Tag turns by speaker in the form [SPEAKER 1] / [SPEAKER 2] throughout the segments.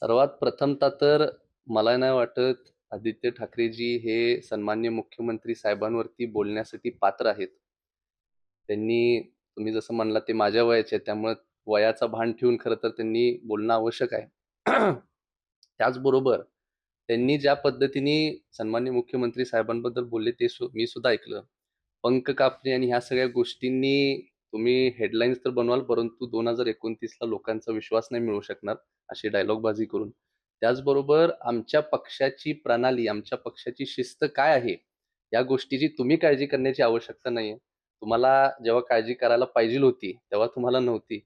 [SPEAKER 1] सर्वात प्रथमतः तर मला नाही वाटत आदित्य ठाकरेजी हे सन्माननीय मुख्यमंत्री साहेबांवरती बोलण्यासाठी पात्र आहेत. त्यांनी तुम्ही जसं म्हणलात ते माझ्या वयाचे आहेत, त्यामुळे वयाचा भान ठेवून खरं तर त्यांनी बोलणं आवश्यक आहे. त्याचबरोबर त्यांनी ज्या पद्धतीने सन्माननीय मुख्यमंत्री साहेबांबद्दल बोलले ते मी सुद्धा ऐकलं. पंख कापणे आणि ह्या सगळ्या गोष्टींनी तुम्ही हेडलाईन्स तर बनवाल, परंतु 2029ला लोकांचा विश्वास नाही मिळवू शकणार, अशी डायलॉगबाजी करून. त्याचबरोबर आमच्या पक्षाची प्रणाली, आमच्या पक्षाची शिस्त काय आहे, या गोष्टीची तुम्ही काळजी करण्याची आवश्यकता नाहीये. तुम्हाला जेव्हा काळजी करायला पाहिजे होती, तेव्हा तुम्हाला नव्हती.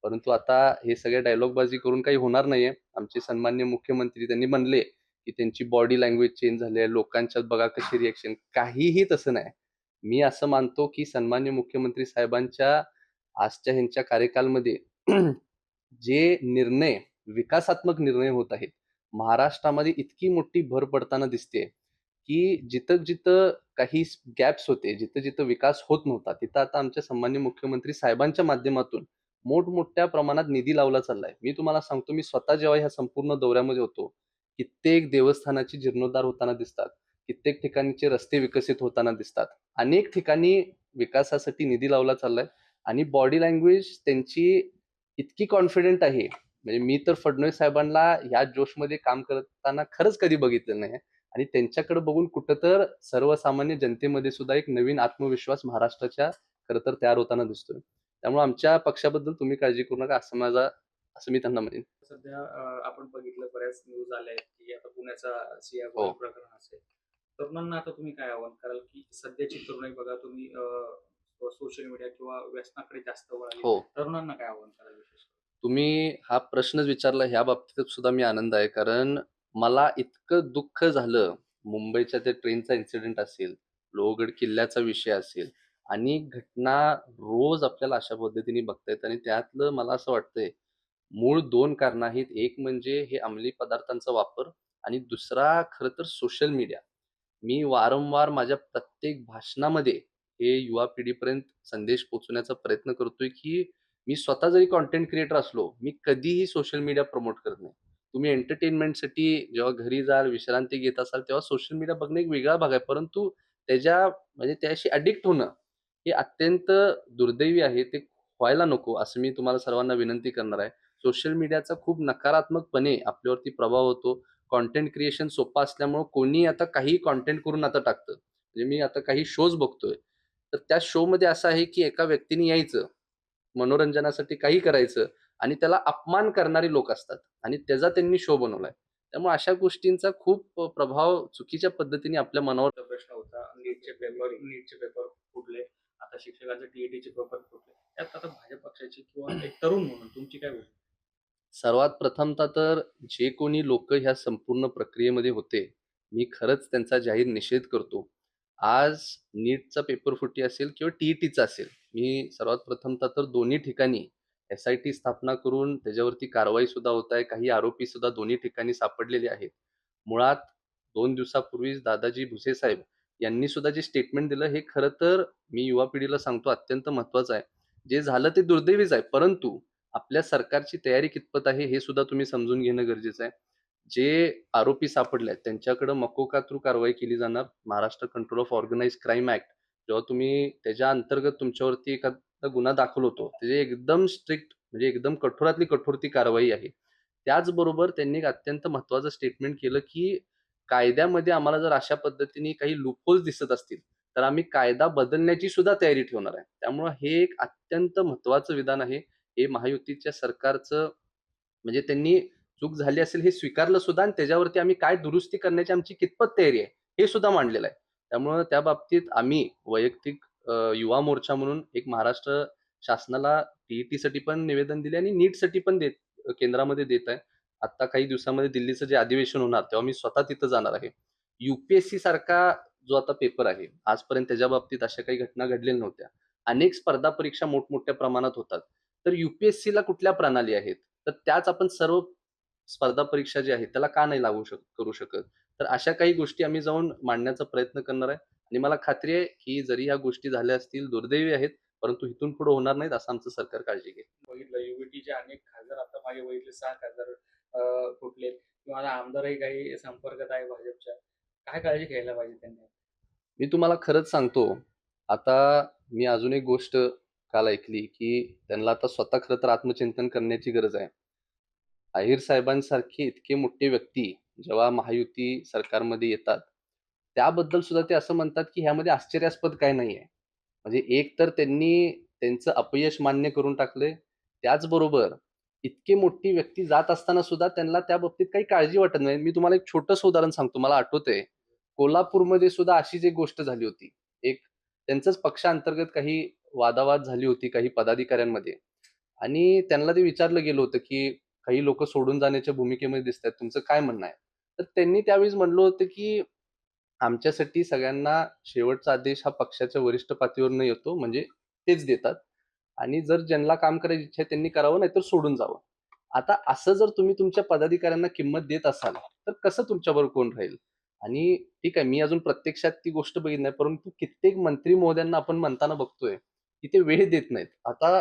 [SPEAKER 1] परंतु आता हे सगळे डायलॉगबाजी करून काही होणार नाहीये. आमचे सन्माननीय मुख्यमंत्री त्यांनी म्हणले, की त्यांची बॉडी लँग्वेज चेंज झाली आहे. लोकांच्यात बघा कशी रिएक्शन. काहीही तसं नाही. मी असं मानतो, की सन्माननीय मुख्यमंत्री साहेबांच्या आजच्या ह्यांच्या कार्यकालमध्ये जे निर्णय, विकासात्मक निर्णय होत आहेत. महाराष्ट्रामध्ये इतकी मोठी भर पडताना दिसते, की जिथं-जिथं काही गॅप्स होते, जिथं-जिथं विकास होत नव्हता, तिथं आता आमच्या सन्माननीय मुख्यमंत्री साहेबांच्या माध्यमातून मोठमोठ्या प्रमाणात निधी लावला चाललाय. मी तुम्हाला सांगतो, मी स्वतः जेव्हा ह्या संपूर्ण दौऱ्यामध्ये होतो, कित्येक देवस्थानाची जीर्णोद्धार होताना दिसतात. कित्येक ठिकाणचे रस्ते विकसित होताना दिसतात. अनेक ठिकाणी विकासासाठी निधी लावला चाललाय आणि बॉडी लँग्वेज त्यांची इतकी कॉन्फिडंट आहे. म्हणजे मी तर फडणवीस साहेबांना ह्या जोशमध्ये काम करताना खरंच कधी बघितलं नाही आणि त्यांच्याकडे बघून कुठं तर सर्वसामान्य जनतेमध्ये सुद्धा एक नवीन आत्मविश्वास महाराष्ट्राच्या खरं तर तयार होताना दिसतोय. त्यामुळे आमच्या पक्षाबद्दल तुम्ही काळजी करू नका असं मी त्यांना म्हणेन.
[SPEAKER 2] सध्या आपण बघितलं बऱ्याच न्यूज आल्या आहेत की आता पुण्याचा सिया
[SPEAKER 1] हो.
[SPEAKER 2] गोळी प्रकरण असेल. तरुणांना आता तुम्ही काय आव्हान कराल की सध्याची तरुणाई बघा तुम्ही सोशल मीडिया किंवा व्यसनाकडे जास्त वळाली.
[SPEAKER 1] हो.
[SPEAKER 2] तरुणांना काय आव्हान कराल विशेष करून?
[SPEAKER 1] तुम्ही हा प्रश्नच विचारला ह्या बाबतीत सुद्धा मी आनंद आहे. कारण मला इतकं दुःख झालं, मुंबईच्या त्या ट्रेनचा इन्सिडेंट असेल, लोहगड किल्ल्याचा विषय असेल आणि घटना रोज आपल्याला अशा पद्धतीने बघता येतात आणि त्यातलं मला असं वाटतंय, मूळ 2 कारणं आहेत. एक म्हणजे हे अंमली पदार्थांचा वापर आणि दुसरा खरं तर सोशल मीडिया. मी वारंवार माझ्या प्रत्येक भाषणामध्ये हे युवा पिढीपर्यंत संदेश पोहोचवण्याचा प्रयत्न करतोय, की मी स्वतः जरी कंटेंट क्रिएटर असलो, मी कधीही सोशल मीडिया प्रमोट करत नाही. तुम्ही एंटरटेनमेंटसाठी जेव्हा घरी जाल, विश्रांती घेत असाल, तेव्हा सोशल मीडिया बघणं एक वेगळा भाग आहे. परंतु म्हणजे त्याशी अडिक्ट होणं, हे अत्यंत दुर्दैवी आहे. ते व्हायला नको, असं मी तुम्हाला सर्वांना विनंती करणार आहे. सोशल मीडियाचा खूप नकारात्मकपणे आपल्यावरती प्रभाव होतो. कंटेंट क्रिएशन सोपं असल्यामुळं कोणी आता काहीही कंटेंट करून आता टाकतं. म्हणजे मी आता काही शोज बघतोय. तर त्या शोमध्ये असं आहे, की एका व्यक्तीने यायचं, मनोरंजनासाठी काही करायचं आणि त्याला अपमान करणारे लोक असतात आणि त्याचा त्यांनी शो बनवलाय. त्यामुळे अशा गोष्टींचा खूप प्रभाव चुकीच्या पद्धतीने आपल्या मनावर.
[SPEAKER 2] प्रश्न होता नीटचे पेपर फुटले. आता शिक्षकांचे टीईटीचे पेपर फुटले. त्यात आता भाजप पक्षाची किंवा एक तरुण म्हणून तुमची काय भूमिका?
[SPEAKER 1] सर्वात प्रथमतः तर जे कोणी लोकं ह्या संपूर्ण प्रक्रियेमध्ये होते, मी खरंच त्यांचा जाहीर निषेध करतो. आज नीटचा पेपर फुटी असेल किंवा टी-ई-टीचा असेल, मी सर्वात प्रथमतः तर दोन्ही ठिकाणी एस-आय-टी स्थापना करून त्याच्यावरती कारवाई सुद्धा होत आहे. काही आरोपी सुद्धा दोन्ही ठिकाणी सापडलेले आहेत. मुळात 2 दिवसापूर्वीच दादाजी भुसे साहेब यांनी सुद्धा जे स्टेटमेंट दिलं, हे खरं तर मी युवा पिढीला सांगतो अत्यंत महत्त्वाचं आहे. जे झालं ते दुर्दैवीच आहे. परंतु आपल्या सरकारची तयारी कितपत आहे हे सुद्धा तुम्ही समजून घेणं गरजेचं आहे. जे आरोपी सापडले आहेत त्यांच्याकडं मकोका थ्रू कारवाई केली जाणार. Maharashtra control of organised crime act जेव्हा तुम्ही त्याच्या अंतर्गत तुमच्यावरती एखादा गुन्हा दाखल होतो, त्याची एकदम स्ट्रिक्ट म्हणजे एकदम कठोरातली कठोर ती कारवाई आहे. त्याचबरोबर त्यांनी एक अत्यंत महत्त्वाचं स्टेटमेंट केलं, की कायद्यामध्ये आम्हाला जर अशा पद्धतीने काही लूपहोल्स दिसत असतील, तर आम्ही कायदा बदलण्याची सुद्धा तयारी ठेवणार आहे. त्यामुळं हे एक अत्यंत महत्त्वाचं विधान आहे. हे महायुतीच्या सरकारचं म्हणजे त्यांनी चूक झाली असेल हे स्वीकारलं सुद्धा आणि त्याच्यावरती आम्ही काय दुरुस्ती करण्याची आमची कितपत तयारी आहे, हे सुद्धा मांडलेलं आहे. त्यामुळं त्या बाबतीत आम्ही वैयक्तिक युवा मोर्चा म्हणून एक महाराष्ट्र शासनाला टी-ई-टीसाठी पण निवेदन दिले आणि नीटसाठी पण केंद्रामध्ये देत आहे. आत्ता काही दिवसामध्ये दिल्लीचं जे अधिवेशन होणार, तेव्हा मी स्वतः तिथं जाणार आहे. सारखा जो आता पेपर आहे, आजपर्यंत त्याच्या बाबतीत अशा काही घटना घडलेल्या नव्हत्या. अनेक स्पर्धा परीक्षा मोठमोठ्या प्रमाणात होतात. तर यू-पी-एस-सीला कुठल्या प्रणाली आहेत? तर त्याच आपण सर्व स्पर्धा परीक्षा जी आहेत, त्याला का नाही करू शकत? तर अशा काही गोष्टी आम्ही जाऊन मांडण्याचा प्रयत्न करणार आहे आणि मला खात्री आहे, की जरी ह्या गोष्टी झाल्या असतील, दुर्दैवी आहेत, परंतु इथून पुढे होणार नाहीत, असं आमचं सरकार काळजी घेईल.
[SPEAKER 2] बघितलं युवीटीचे अनेक खासदार आता मागे बघितले 6 खासदार फुटलेत किंवा आता आमदारही काही संपर्कात आहे भाजपच्या. काय काळजी घ्यायला पाहिजे त्यांनी?
[SPEAKER 1] मी तुम्हाला खरंच सांगतो, आता मी अजून एक गोष्ट काल ऐकली, की त्यांना आता स्वतः खरं तर आत्मचिंतन करण्याची गरज आहे. अहिर साहेबांसारखे इतके मोठे व्यक्ती जेव्हा महायुती सरकारमध्ये येतात, त्याबद्दल सुद्धा ते असं म्हणतात, की ह्यामध्ये आश्चर्यास्पद काही नाहीये. म्हणजे एक तर त्यांनी त्यांचं अपयश मान्य करून टाकलंय. त्याचबरोबर इतकी मोठी व्यक्ती जात असताना सुद्धा त्यांना त्या बाबतीत काही काळजी वाटत नाही. मी तुम्हाला एक छोटंसं उदाहरण सांगतो. मला आठवतंय, कोल्हापूरमध्ये सुद्धा अशीच एक गोष्ट झाली होती. एक त्यांच्याच पक्षांतर्गत काही वादावाद झाली होती काही पदाधिकाऱ्यांमध्ये आणि त्यांना ते विचारलं गेलं होतं, की काही लोकं सोडून जाण्याच्या भूमिकेमध्ये दिसतायत. तुमचं काय म्हणणं आहे? तर त्यांनी त्यावेळेस म्हणलं होतं, की आमच्यासाठी सगळ्यांना शेवटचा आदेश हा पक्षाच्या वरिष्ठ पातळीवरनं येतो, म्हणजे तेच देतात आणि जर ज्यांना काम करायची इच्छा आहे त्यांनी करावं, नाहीतर सोडून जावं. आता असं जर तुम्ही तुमच्या पदाधिकाऱ्यांना किंमत देत असाल, तर कसं तुमच्याबरोबर कोण राहील? आणि ठीक आहे, मी अजून प्रत्यक्षात ती गोष्ट बघितली नाही, परंतु कित्येक मंत्री महोदयांना आपण म्हणताना बघतोय, की ते वेळ देत नाहीत. आता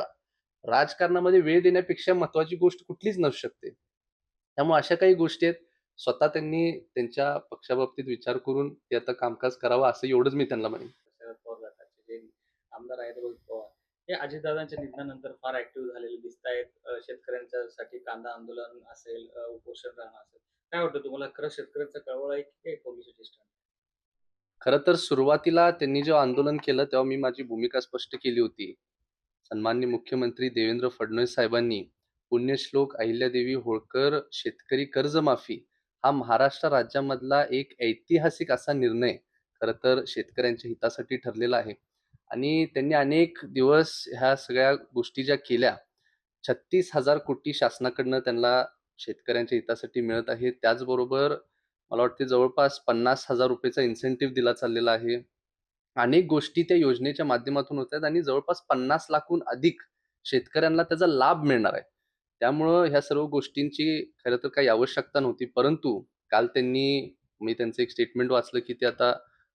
[SPEAKER 1] राजकारणामध्ये वेळ देण्यापेक्षा महत्त्वाची गोष्ट कुठलीच नसू शकते. त्यामुळे अशा काही गोष्टी आहेत. स्वतः त्यांनी त्यांच्या पक्षाबाबतीत विचार करून ते आता कामकाज करावं असं एवढंच मी त्यांना म्हणेन.
[SPEAKER 2] शरद पवार गटाचे जे आमदार आहेत रोहित पवार, हे अजितदादांच्या निधनानंतर फार ॲक्टिव्ह झालेले दिसतायत. शेतकऱ्यांच्यासाठी कांदा आंदोलन असेल, उपोषण राहणं असेल. काय वाटतं तुम्हाला, खरंच शेतकऱ्यांचा कळवळ आहे की काय पोलिसांची स्टंट?
[SPEAKER 1] खरं तर सुरुवातीला त्यांनी जेव्हा आंदोलन केलं तेव्हा मी माझी भूमिका स्पष्ट केली होती. सन्माननीय मुख्यमंत्री देवेंद्र फडणवीस साहेबांनी पुण्यश्लोक अहिल्यादेवी होळकर शेतकरी कर्जमाफी हा महाराष्ट्र राज्यामधला एक ऐतिहासिक असा निर्णय खरं तर शेतकऱ्यांच्या हितासाठी ठरलेला आहे. आणि त्यांनी अनेक दिवस ह्या सगळ्या गोष्टी ज्या केल्या, 36,000 कोटी शासनाकडनं त्यांना शेतकऱ्यांच्या हितासाठी मिळत आहे. त्याचबरोबर मला वाटते जवळपास ₹50,000 चा इन्सेंटिव्ह दिला चाललेला आहे. अनेक गोष्टी त्या योजनेच्या माध्यमातून होत आहेत आणि जवळपास 50 लाखहून अधिक शेतकऱ्यांना त्याचा लाभ मिळणार आहे. त्यामुळं ह्या सर्व गोष्टींची खरं तर काही आवश्यकता नव्हती. परंतु काल मी त्यांचं एक स्टेटमेंट वाचलं, की ते आता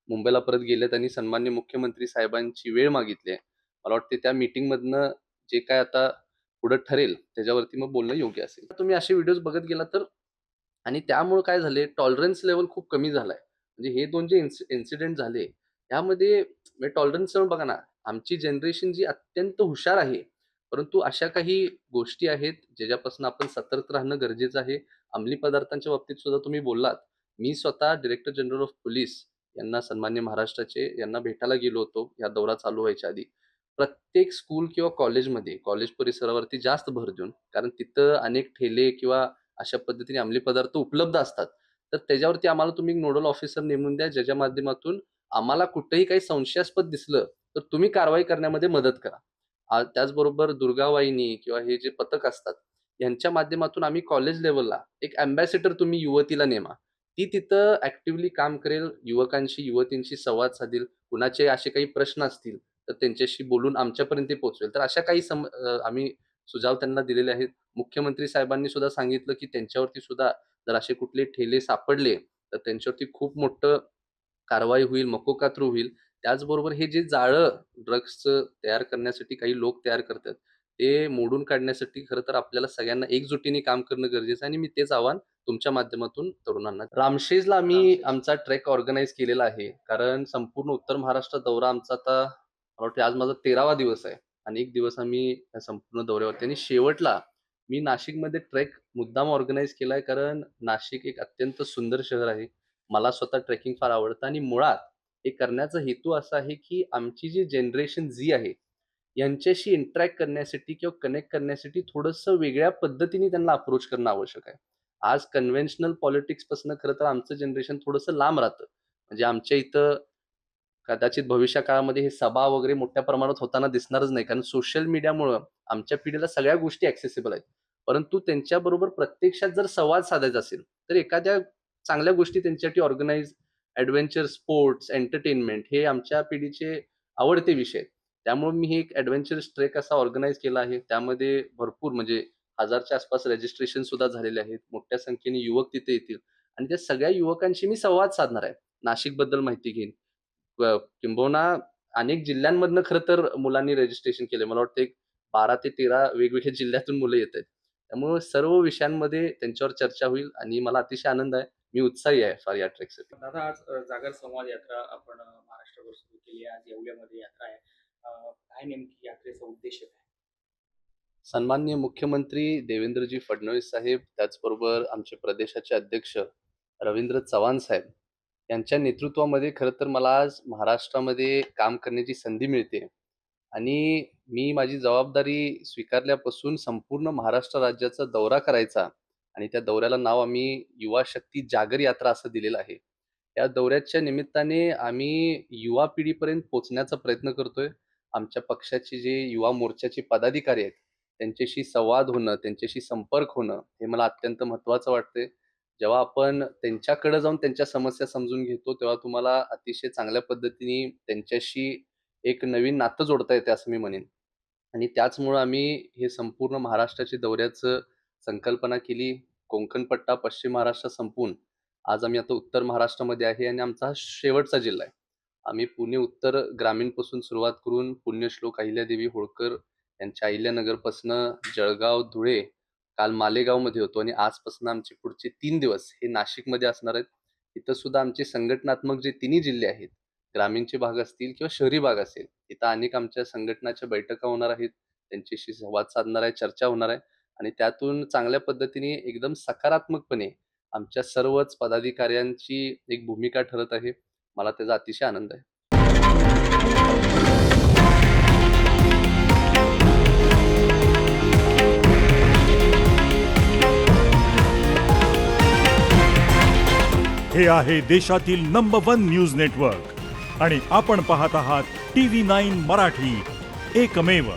[SPEAKER 1] मुंबईला परत गेलेत आणि सन्माननीय मुख्यमंत्री साहेबांची वेळ मागितली आहे. मला वाटते त्या मीटिंगमधनं जे काय आता पुढं ठरेल त्याच्यावरती मग बोलणं योग्य असेल. तुम्ही असे व्हिडिओज बघत गेला तर आणि त्यामुळं काय झालंय टॉलरन्स लेव्हल खूप कमी झालाय. म्हणजे हे 2 जे इन्सिडेंट झाले, त्यामध्ये म्हणजे टॉलरन्स लेव्हल बघा ना, आमची जनरेशन जी अत्यंत हुशार आहे, परंतु अशा काही गोष्टी आहेत ज्याच्यापासून आपण सतर्क राहणं गरजेचं आहे. अंमली पदार्थांच्या बाबतीत सुद्धा तुम्ही बोललात. मी स्वतः डायरेक्टर जनरल ऑफ पोलिस यांना सन्माननीय महाराष्ट्राचे यांना भेटायला गेलो होतो, या दौरा चालू व्हायच्या आधी. प्रत्येक स्कूल किंवा कॉलेजमध्ये, कॉलेज परिसरावरती जास्त भर देऊन, कारण तिथं अनेक ठेले किंवा अशा पद्धतीने अंमली पदार्थ उपलब्ध असतात. तर त्याच्यावरती आम्हाला तुम्ही एक नोडल ऑफिसर नेमून द्या, ज्याच्या माध्यमातून आम्हाला कुठेही काही संशयास्पद दिसलं, तर तुम्ही कारवाई करण्यामध्ये मदत करा. त्याचबरोबर दुर्गावाहिनी किंवा हे जे पथक असतात, यांच्या माध्यमातून आम्ही कॉलेज लेव्हलला एक अँबॅसेडर तुम्ही युवतीला नेमा. ती तिथं ॲक्टिव्हली काम करेल, युवकांशी, युवतींशी संवाद साधेल. कुणाचे असे काही प्रश्न असतील, तर त्यांच्याशी बोलून आमच्यापर्यंत ते पोहोचवेल. तर अशा काही आम्ही सुझाव त्यांना दिलेले आहेत. मुख्यमंत्री साहेबांनी सुद्धा सांगितलं, की त्यांच्यावरती सुद्धा जर असे कुठले ठेले सापडले, तर त्यांच्यावरती खूप मोठं कारवाई होईल, मकोकातरू होईल. त्याचबरोबर हे जे जाळं ड्रग्सचं तयार करण्यासाठी काही लोक तयार करतात, ते मोडून काढण्यासाठी खरं तर आपल्याला सगळ्यांना एकजुटीने काम करणं गरजेचं आहे आणि मी तेच आव्हान तुमच्या माध्यमातून तरुणांना रामशेजला आम्ही
[SPEAKER 2] रामशेष.
[SPEAKER 1] आमचा ट्रेक ऑर्गनाइज केलेला आहे. कारण संपूर्ण उत्तर महाराष्ट्र दौरा आमचा आता मला वाटतं आज माझा 13वा दिवस आहे आणि एक दिवस आम्ही या संपूर्ण दौऱ्यावरती आणि शेवटला मी नाशिकमध्ये ट्रेक मुद्दाम ऑर्गनाइज केलाय कारण नाशिक एक अत्यंत सुंदर शहर आहे. मला स्वतः ट्रेकिंग फार आवडतं आणि मुळात हे करण्याचा हेतू असा आहे, की आमची जी जनरेशन झी आहे, यांच्याशी इंटरॅक्ट करण्यासाठी किंवा कनेक्ट करण्यासाठी थोडंसं वेगळ्या पद्धतीने त्यांना अप्रोच करणं आवश्यक आहे. आज कन्व्हेन्शनल पॉलिटिक्सपासून खरं तर आमचं जनरेशन थोडंसं लांब राहतं. म्हणजे आमच्या इथं कदाचित भविष्य काळामध्ये हे सभा वगैरे मोठ्या प्रमाणात होताना दिसणारच नाही. कारण सोशल मीडियामुळं आमच्या पिढीला सगळ्या गोष्टी ॲक्सेसिबल आहेत. परंतु त्यांच्याबरोबर प्रत्यक्षात जर संवाद साधायचा असेल, तर एखाद्या चांगल्या गोष्टी त्यांच्यासाठी ऑर्गनाइज एडव्हेंचर स्पोर्ट्स, एंटरटेनमेंट हे आमच्या पिढीचे आवडते विषय आहेत. त्यामुळे मी हे एक एडव्हेंचरस ट्रेक असा ऑर्गनाइज केला आहे. त्यामध्ये भरपूर म्हणजे 1000च्या आसपास रजिस्ट्रेशन सुद्धा झालेले आहेत. मोठ्या संख्येने युवक तिथे येतील आणि त्या सगळ्या युवकांशी मी संवाद साधणार आहे. नाशिकबद्दल माहिती घेईन. किंबहुना अनेक जिल्ह्यांमधनं खरं तर मुलांनी रजिस्ट्रेशन केलंय. मला वाटतं एक 12 ते 13 वेगवेगळ्या जिल्ह्यातून मुलं येतायत. त्यामुळे सर्व विषयांमध्ये त्यांच्यावर चर्चा होईल आणि मला अतिशय आनंद आहे. मी उत्साही आहे फार या ट्रेकसाठी.
[SPEAKER 2] दादा आज जागर संवाद यात्रा आपण महाराष्ट्रभर सुरू केली आहे. आज येवल्यामध्ये यात्रा आहे. काय नेमकी यात्रेचा उद्देश काय?
[SPEAKER 1] सन्माननीय मुख्यमंत्री देवेंद्रजी फडणवीस साहेब, त्याचबरोबर आमचे प्रदेशाचे अध्यक्ष रवींद्र चव्हाण साहेब यांच्या नेतृत्वामध्ये खरं तर मला आज महाराष्ट्रामध्ये काम करण्याची संधी मिळते आणि मी माझी जबाबदारी स्वीकारल्यापासून संपूर्ण महाराष्ट्र राज्याचा दौरा करायचा आणि त्या दौऱ्याला नाव आम्ही युवा शक्ती जागर यात्रा असं दिलेलं आहे. या दौऱ्याच्या निमित्ताने आम्ही युवा पिढीपर्यंत पोहोचण्याचा प्रयत्न करतोय. आमच्या पक्षाचे जे युवा मोर्चाचे पदाधिकारी आहेत, त्यांच्याशी संवाद होणं, त्यांच्याशी संपर्क होणं, हे मला अत्यंत महत्त्वाचं वाटतंय. जेव्हा आपण त्यांच्याकडे जाऊन त्यांच्या समस्या समजून घेतो, तेव्हा तुम्हाला अतिशय चांगल्या पद्धतीने त्यांच्याशी एक नवीन नातं जोडता येते असं मी म्हणेन. आणि त्याचमुळं आम्ही हे संपूर्ण महाराष्ट्राच्या दौऱ्याचं संकल्पना केली. कोकण पट्टा पश्चिम महाराष्ट्र संपवून आज आम्ही आता उत्तर महाराष्ट्रामध्ये आहे आणि आमचा हा शेवटचा जिल्हा आहे. आम्ही पुणे उत्तर ग्रामीणपासून सुरुवात करून पुण्यश्लोक अहिल्यादेवी होळकर यांच्या अहिल्यानगरपासनं जळगाव, धुळे, काल मालेगावमध्ये होतो आणि आजपासून आमचे पुढचे 3 दिवस हे नाशिकमध्ये असणार आहेत. इथं सुद्धा आमचे संघटनात्मक जे तिन्ही जिल्हे आहेत, ग्रामीणचे भाग असतील किंवा शहरी भाग असेल, इथं अनेक आमच्या संघटनाच्या बैठका होणार आहेत. त्यांच्याशी संवाद साधणार आहे, चर्चा होणार आहे आणि त्यातून चांगल्या पद्धतीने एकदम सकारात्मकपणे आमच्या सर्वच पदाधिकाऱ्यांची एक भूमिका ठरत आहे. मला त्याचा अतिशय आनंद आहे.
[SPEAKER 3] हे आहे देशातील नंबर 1 न्यूज नेटवर्क आणि आपण पाहत आहात TV9 मराठी, एकमेव.